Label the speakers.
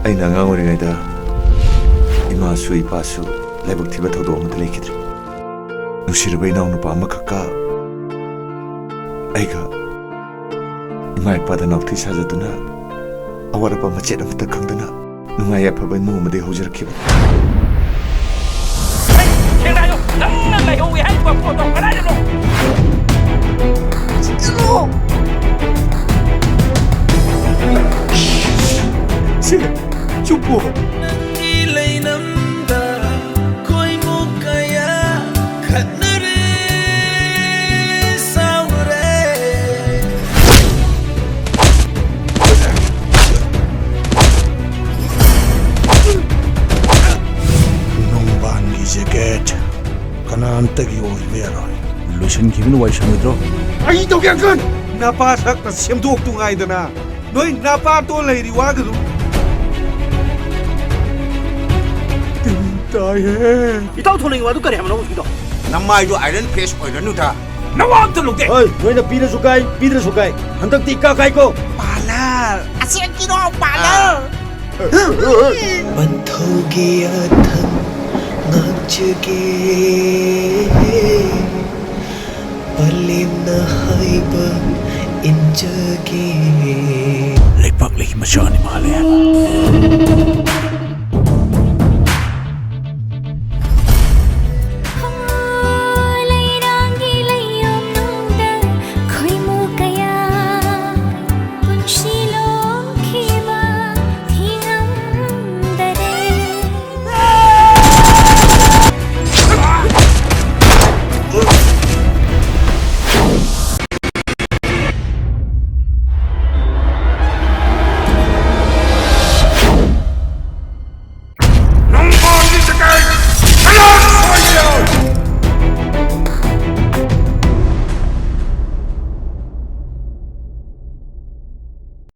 Speaker 1: ꯑꯩꯅ ꯑꯉꯥꯡ ꯑꯣꯏꯔꯤꯉꯩꯗ ꯏꯃꯥꯁꯨ ꯏꯄꯥꯁꯨ ꯂꯥꯏꯕꯛ ꯊꯤꯕ ꯊꯧꯗꯣꯛ ꯑꯃꯗ ꯂꯩꯈꯤꯗ꯭ꯔꯦ. ꯅꯨꯡꯁꯤꯔꯕ ꯏꯅꯥꯎꯅꯨꯄꯥ ꯑꯃꯈꯛꯀ ꯑꯩꯒ ꯏꯃꯥ ꯏꯄꯥꯗ ꯅꯥꯎꯊꯤ ꯁꯥꯖꯗꯨꯅ ꯑꯋꯥꯠ-ꯑꯄꯥ ꯃꯆꯦꯠ ꯑꯃꯠꯇ ꯈꯪꯗꯅ ꯅꯨꯡꯉꯥꯏ ꯌꯥꯏꯐꯕ ꯏꯃꯨꯡ ꯑꯃꯗꯒꯤ ꯍꯧꯖꯔꯛꯈꯤꯕꯅꯤ.
Speaker 2: ꯊꯦꯡꯅꯥꯌꯣ, ꯅꯪꯅ ꯂꯩꯍꯧꯏ ꯍꯥꯏꯔꯤꯕ ꯄꯣꯠꯇꯣ ꯀꯗꯥꯏꯗꯅꯣ?
Speaker 1: ꯁꯤ ꯆꯨꯞꯄꯣ.
Speaker 3: ꯖꯦꯀꯦꯠ ꯀꯅꯥꯝꯇꯒꯤ ꯑꯣꯏꯕ ꯌꯥꯔꯣꯏ. ꯂꯣꯏꯁꯤꯟꯈꯤꯕꯅ ꯋꯥꯏ ꯁꯪꯉꯣꯏꯗ꯭ꯔꯣ?
Speaker 4: ꯑꯩ ꯇꯧꯒꯦ ꯑꯪꯀꯜ. ꯅꯄꯥ ꯁꯛꯅ ꯁꯦꯝꯗꯣꯛꯇꯨ ꯉꯥꯏꯗꯅ ꯅꯣꯏ ꯅꯄꯥꯇꯣ ꯂꯩꯔꯤ ꯋꯥꯒꯗꯨ. ꯇꯤꯟ ꯇꯥꯏꯍꯦ.
Speaker 2: ꯏꯇꯥꯎ ꯊꯣꯂꯛꯏ ꯋꯥꯗꯨ ꯀꯔꯤ ꯍꯥꯏꯕꯅꯣ ꯍꯧꯖꯤꯛꯀꯤꯗꯣ?
Speaker 4: ꯅꯃꯥꯏꯗꯣ ꯑꯥꯏꯔꯟ ꯐꯦꯁ ꯑꯣꯏꯔꯅꯨꯗ.
Speaker 2: ꯅꯋꯥ ꯑꯝꯇ ꯂꯧꯗꯦ.
Speaker 3: ꯍꯣꯏ, ꯅꯣꯏꯅ ꯄꯤꯔꯁꯨ ꯀꯥꯏ, ꯄꯤꯗ꯭ꯔꯁꯨ ꯀꯥꯏ. ꯍꯟꯗꯛꯇꯤ ꯏꯀꯥ ꯀꯥꯏꯀꯣ.
Speaker 4: ꯄꯥꯂꯔ. ꯑꯁꯦꯡꯀꯤꯔꯣ ꯄꯥꯂꯔ.
Speaker 5: ꯄꯟꯊꯧꯒꯤ ꯑꯊꯪ ꯉꯥꯛꯆꯒꯦ ꯄꯂꯦꯝꯅ ꯍꯥꯏꯕ ꯏꯟꯖꯒꯦ.
Speaker 3: ꯂꯩꯄꯥꯛ ꯂꯩꯒꯤ ꯃꯆꯥꯅꯤ ꯃꯥꯜꯂꯦ.